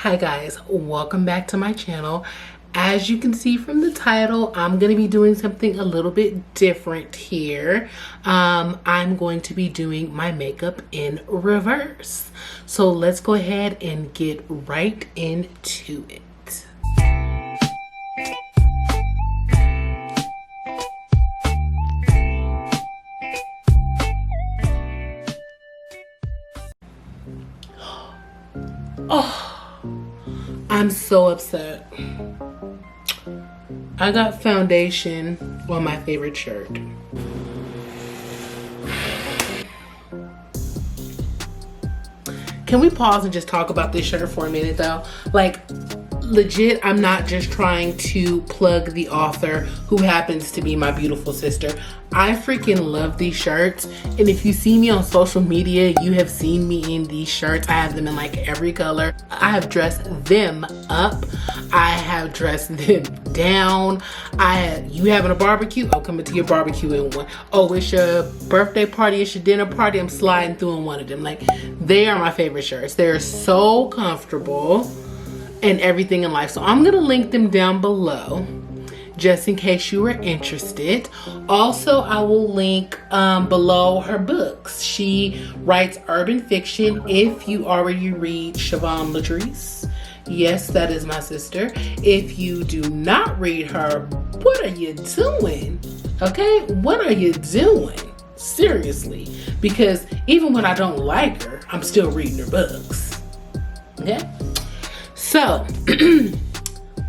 Hi guys, welcome back to my channel. As you can see from the title, I'm going to be doing something a little bit different here. I'm going to be doing my makeup in reverse. So let's go ahead and get right into it. Oh, I'm so upset. I got foundation on my favorite shirt. Can we pause and just talk about this shirt for a minute though? Like, legit, I'm not just trying to plug the author who happens to be my beautiful sister. I freaking love these shirts, and if you see me on social media, you have seen me in these shirts. I have them in like every color. I have dressed them up. I have dressed them down. You having a barbecue? I'll come into your barbecue in one. Oh, it's your birthday party, it's your dinner party, I'm sliding through in one of them. Like, they are my favorite shirts. They're so comfortable and everything in life. So I'm gonna link them down below just in case you are interested. Also, I will link below her books. She writes urban fiction. If you already read Shvonne Latrice, yes, that is my sister. If you do not read her, what are you doing? Okay, what are you doing? Seriously, because even when I don't like her, I'm still reading her books. Okay, so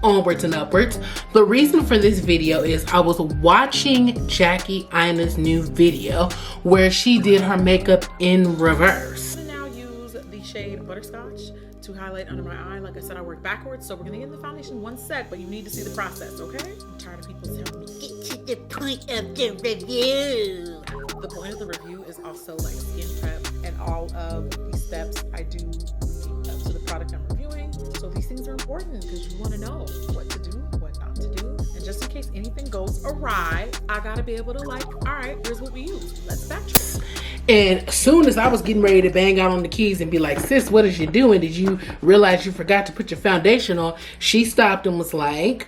onwards and upwards. The reason for this video is I was watching Jackie Ina's new video where she did her makeup in reverse. I'm gonna now use the shade Butterscotch to highlight under my eye. Like I said, I work backwards, so we're gonna get in the foundation one sec, but you need to see the process, okay? I'm tired of people telling me, get to the point of the review. The point of the review is also like skin prep, and all of these steps I do up to the product I'm reviewing. So these things are important because you want to know what to do, what not to do. And just in case anything goes awry, I gotta be able to like, all right, here's what we use. Let's backtrack. And as soon as I was getting ready to bang out on the keys and be like, sis, what is you doing? Did you realize you forgot to put your foundation on? She stopped and was like,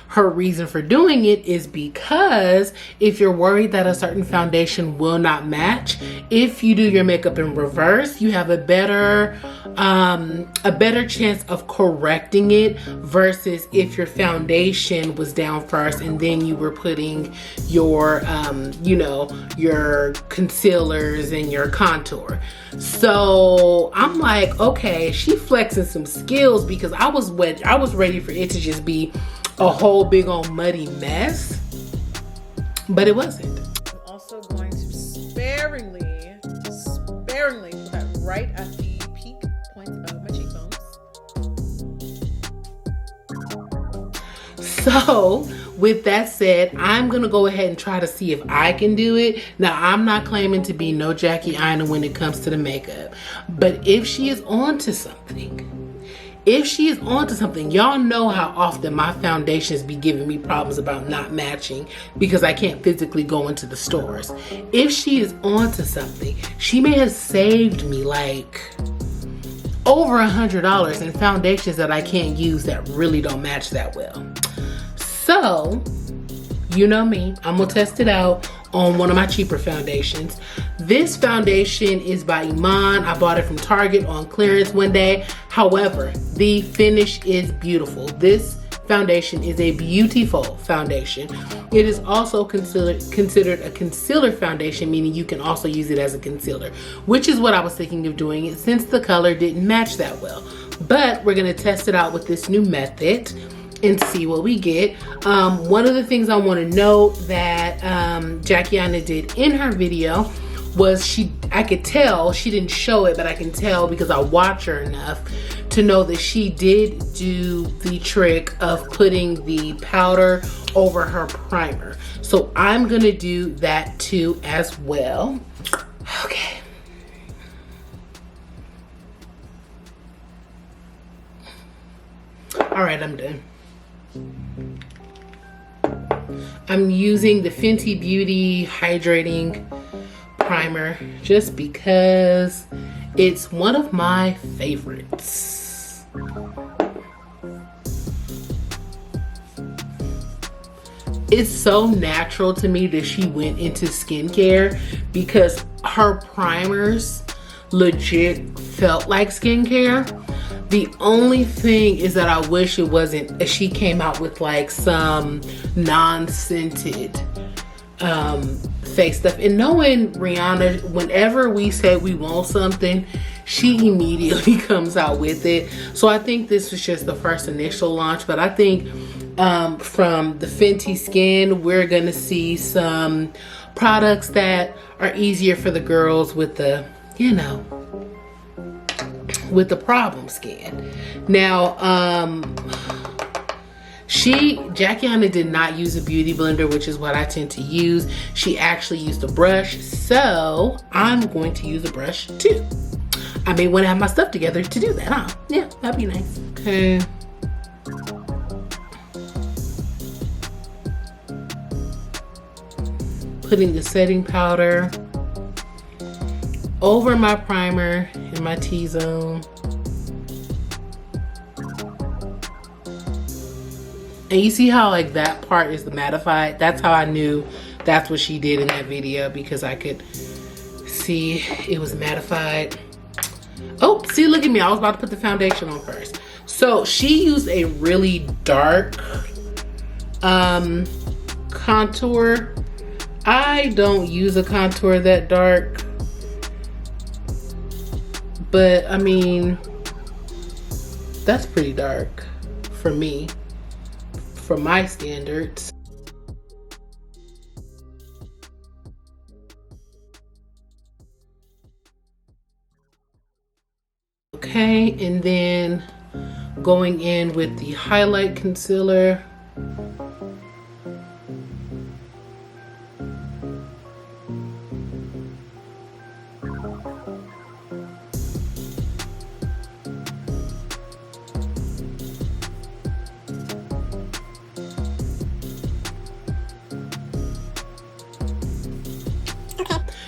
her reason for doing it is because if you're worried that a certain foundation will not match, if you do your makeup in reverse, you have a better chance of correcting it versus if your foundation was down first and then you were putting your your concealers and your contour. So I'm like, okay, she flexing some skills, because I was ready for it to just be a whole big old muddy mess, but it wasn't. I'm also going to sparingly put that right at the peak point of my cheekbones. So with that said, I'm gonna go ahead and try to see if I can do it. Now, I'm not claiming to be no Jackie Ina when it comes to the makeup, but if she is onto something, y'all know how often my foundations be giving me problems about not matching because I can't physically go into the stores. If she is onto something, she may have saved me like over $100 in foundations that I can't use that really don't match that well. So, you know me, I'm gonna test it out on one of my cheaper foundations. This foundation is by Iman. I bought it from Target on clearance one day. However, the finish is beautiful. This foundation is a beautiful foundation. It is also considered a concealer foundation, meaning you can also use it as a concealer, which is what I was thinking of doing it since the color didn't match that well. But we're gonna test it out with this new method and see what we get. One of the things I want to note that Jackie Ina did in her video was I could tell, she didn't show it, but I can tell because I watch her enough to know that she did do the trick of putting the powder over her primer. So I'm gonna do that too as well. Okay. All right, I'm done. I'm using the Fenty Beauty Hydrating Primer just because it's one of my favorites. It's so natural to me that she went into skincare because her primers legit felt like skincare. The only thing is that I wish it wasn't, she came out with like some non-scented face stuff. And knowing Rihanna, whenever we say we want something, she immediately comes out with it. So I think this was just the first initial launch, but I think from the Fenty skin, we're gonna see some products that are easier for the girls with the, you know, with the problem skin. Now, Jackiana did not use a beauty blender, which is what I tend to use. She actually used a brush, so I'm going to use a brush too. I may want to have my stuff together to do that, huh? Yeah, that'd be nice. Okay. Putting the setting powder over my primer in my T-zone. And you see how like that part is the mattified? That's how I knew that's what she did in that video, because I could see it was mattified. Oh, see, look at me. I was about to put the foundation on first. So she used a really dark contour. I don't use a contour that dark, but I mean, that's pretty dark for me, for my standards. Okay, and then going in with the highlight concealer.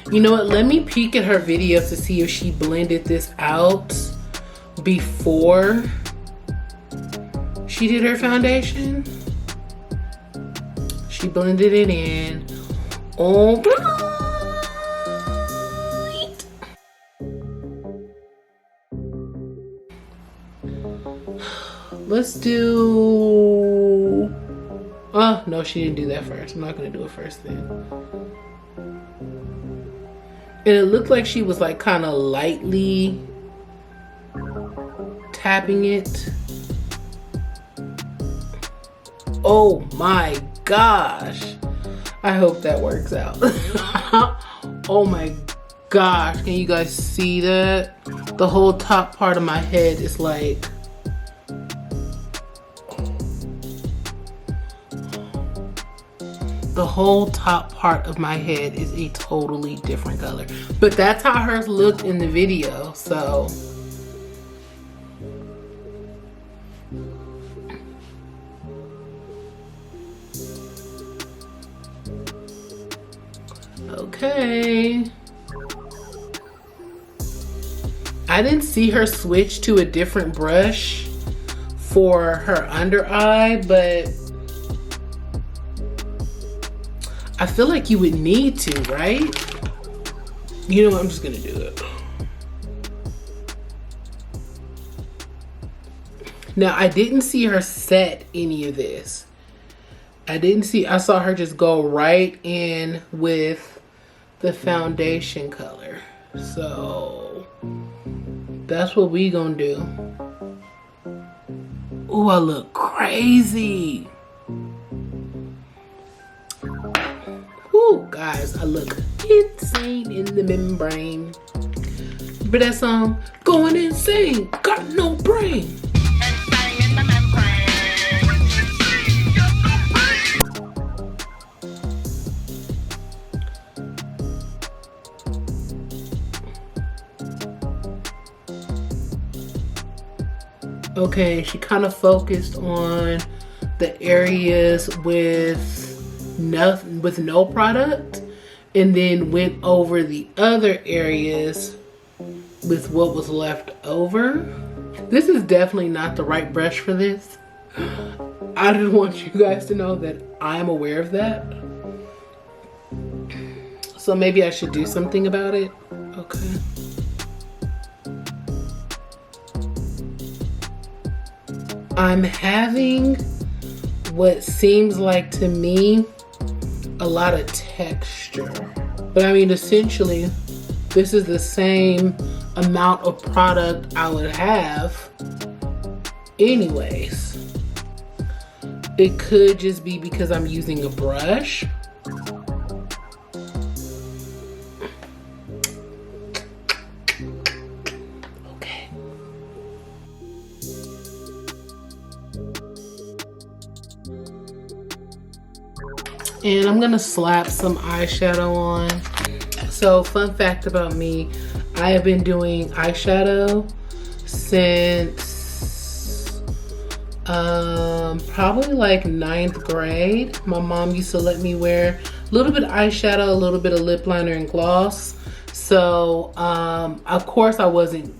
You know what, let me peek at her videos to see if she blended this out before she did her foundation. She blended it in. All right. Let's do, oh no, she didn't do that first. I'm not gonna do it first then. And it looked like she was like kind of lightly tapping it. Oh my gosh. I hope that works out. Oh my gosh. Can you guys see that? The whole top part of my head is like, the whole top part of my head is a totally different color. But that's how hers looked in the video, so. Okay. I didn't see her switch to a different brush for her under eye, but I feel like you would need to, right? You know what, I'm just gonna do it. Now, I didn't see her set any of this. I saw her just go right in with the foundation color. So, that's what we gonna do. Ooh, I look crazy. Ooh, guys, I look insane in the membrane. But that song, going insane, got no brain. Okay, she kind of focused on the areas with no product, and then went over the other areas with what was left over. This is definitely not the right brush for this. I just want you guys to know that I'm aware of that. So maybe I should do something about it. Okay. I'm having what seems like to me a lot of texture. But I mean, essentially, this is the same amount of product I would have anyways. It could just be because I'm using a brush. Okay. And I'm gonna slap some eyeshadow on. So, fun fact about me, I have been doing eyeshadow since probably like 9th grade. My mom used to let me wear a little bit of eyeshadow, a little bit of lip liner and gloss. So, of course I wasn't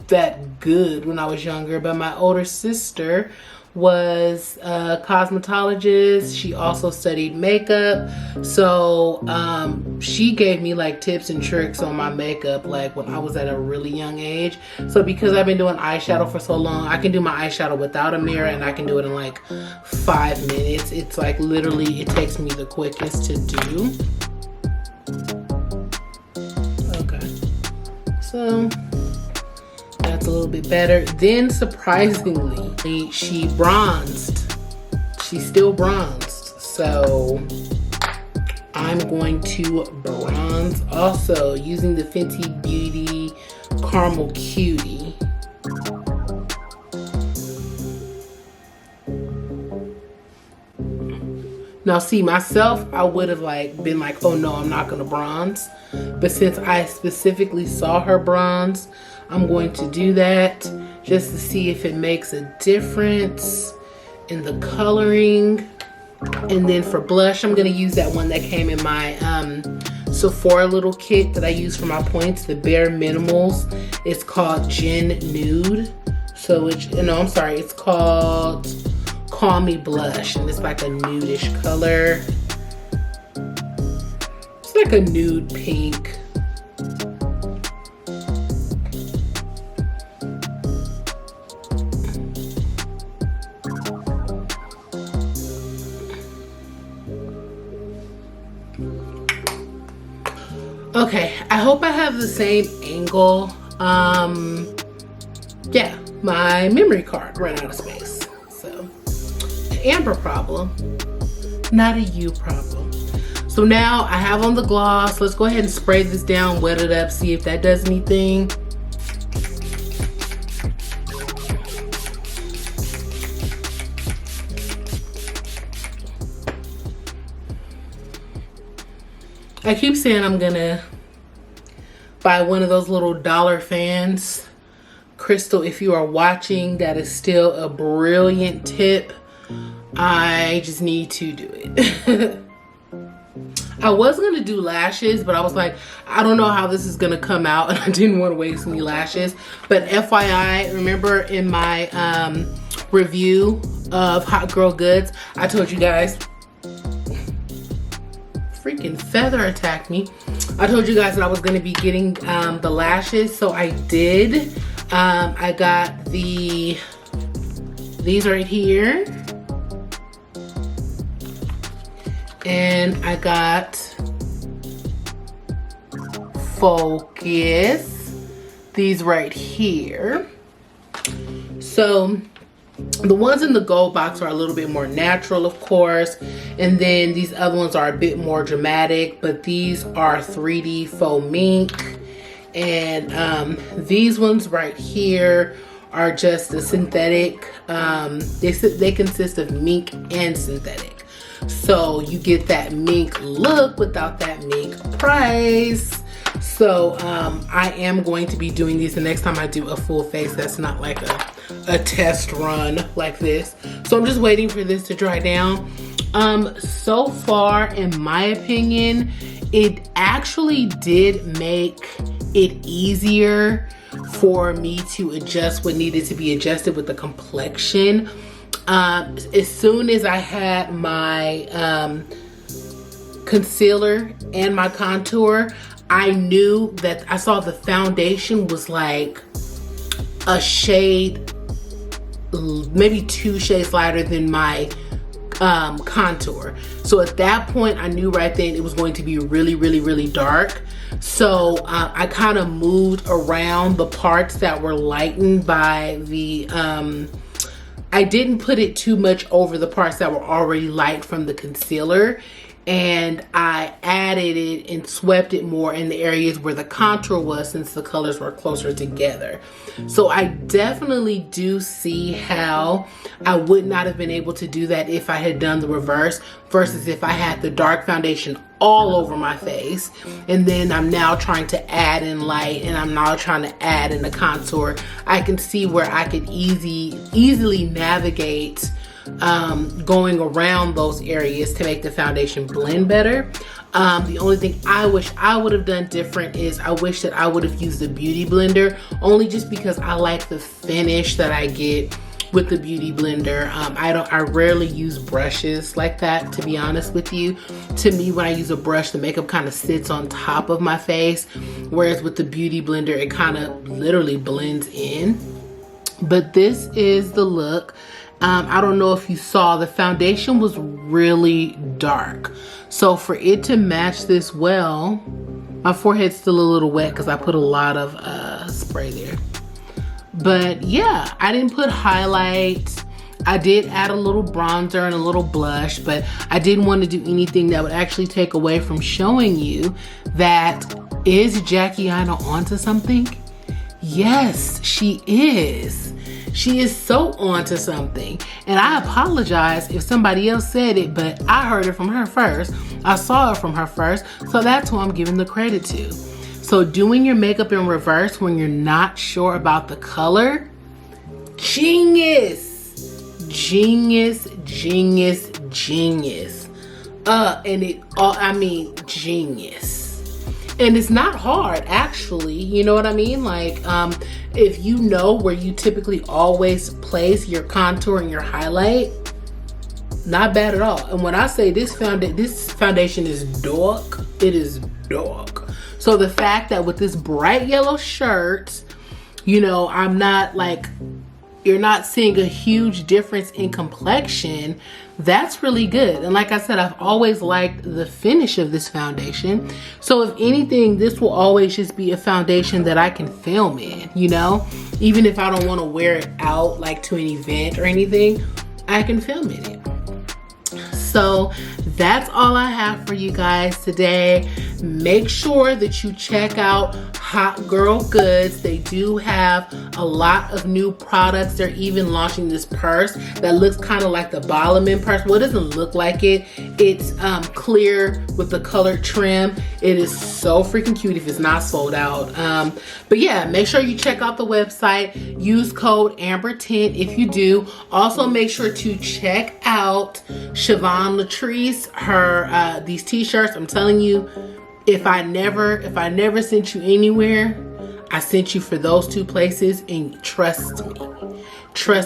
that good when I was younger, but my older sister was a cosmetologist. She also studied makeup. So she gave me like tips and tricks on my makeup like when I was at a really young age. So because I've been doing eyeshadow for so long, I can do my eyeshadow without a mirror and I can do it in like 5 minutes. It's like literally, it takes me the quickest to do. Okay. So that's a little bit better. Then surprisingly, she bronzed. She's still bronzed. So I'm going to bronze also using the Fenty Beauty Caramel Cutie. Now see, myself, I would have like been like, oh no, I'm not gonna bronze. But since I specifically saw her bronze, I'm going to do that just to see if it makes a difference in the coloring. And then for blush, I'm gonna use that one that came in my Sephora little kit that I use for my points, the Bare Minimals. It's called Gin Nude. So it's, no, I'm sorry, it's called Call Me Blush, and it's like a nudish color. It's like a nude pink. Okay, I hope I have the same angle. Yeah, my memory card ran out of space. So, an Amber problem, not a you problem. So now I have on the gloss. Let's go ahead and spray this down, wet it up, see if that does anything. I keep saying I'm gonna buy one of those little dollar fans. Crystal, if you are watching, that is still a brilliant tip. I just need to do it. I was gonna do lashes, but I was like, I don't know how this is gonna come out, and I didn't want to waste any lashes. But FYI, remember in my review of Hot Girl Goods, I told you guys, freaking feather attacked me. I told you guys that I was going to be getting the lashes, so I did. I got these right here, and I got Focus, these right here. So the ones in the gold box are a little bit more natural, of course, and then these other ones are a bit more dramatic, but these are 3D faux mink. And these ones right here are just the synthetic. They consist of mink and synthetic, so you get that mink look without that mink price. So I am going to be doing these the next time I do a full face that's not like a test run like this. So I'm just waiting for this to dry down. So far, in my opinion, it actually did make it easier for me to adjust what needed to be adjusted with the complexion. As soon as I had my concealer and my contour, I knew that I saw the foundation was like a shade, maybe 2 shades lighter than my contour. So at that point, I knew right then it was going to be really, really, really dark. So I kind of moved around the parts that were lightened by the, I didn't put it too much over the parts that were already light from the concealer. And I added it and swept it more in the areas where the contour was, since the colors were closer together. So I definitely do see how I would not have been able to do that if I had done the reverse, versus if I had the dark foundation all over my face and then I'm now trying to add in light and I'm now trying to add in the contour. I can see where I could easily navigate going around those areas to make the foundation blend better. The only thing I wish I would have done different is I wish that I would have used a beauty blender, only just because I like the finish that I get with the beauty blender. I rarely use brushes like that, to be honest with you. To me, when I use a brush, the makeup kind of sits on top of my face, whereas with the beauty blender, it kind of literally blends in. But this is the look. I don't know if you saw, the foundation was really dark. So for it to match this well, my forehead's still a little wet because I put a lot of spray there. But yeah, I didn't put highlights. I did add a little bronzer and a little blush, but I didn't want to do anything that would actually take away from showing you that, is Jackie Aina onto something? Yes, she is. She is so onto something. And I apologize if somebody else said it, but I heard it from her first. I saw it from her first, so that's who I'm giving the credit to. So doing your makeup in reverse when you're not sure about the color, genius, genius, genius, genius. And it all, I mean, genius. And it's not hard, actually, you know what I mean? Like, if you know where you typically always place your contour and your highlight, not bad at all. And when I say this foundation is dark, it is dark. So the fact that with this bright yellow shirt, you know, I'm not like, you're not seeing a huge difference in complexion, that's really good. And like I said, I've always liked the finish of this foundation. So if anything, this will always just be a foundation that I can film in, you know? Even if I don't want to wear it out like to an event or anything, I can film in it. So that's all I have for you guys today. Make sure that you check out Hot Girl Goods. They do have a lot of new products. They're even launching this purse that looks kind of like the Balmain purse. Well, it doesn't look like it. It's clear with the colored trim. It is so freaking cute if it's not sold out. But yeah, make sure you check out the website. Use code AMBER10 if you do. Also, make sure to check out Shvonne Latrice, her these t-shirts. I'm telling you, if I never sent you anywhere, I sent you for those 2 places, and trust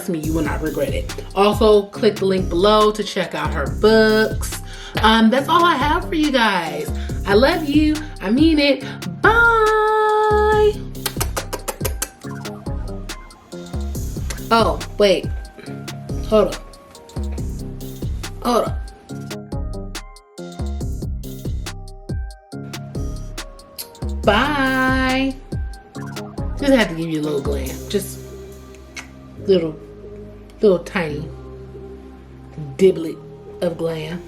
me, you will not regret it. Also, click the link below to check out her books. That's all I have for you guys. I love you. I mean it. Bye. Oh, wait. Hold on. Bye. Just have to give you a little glam. Just little tiny diblet of glam.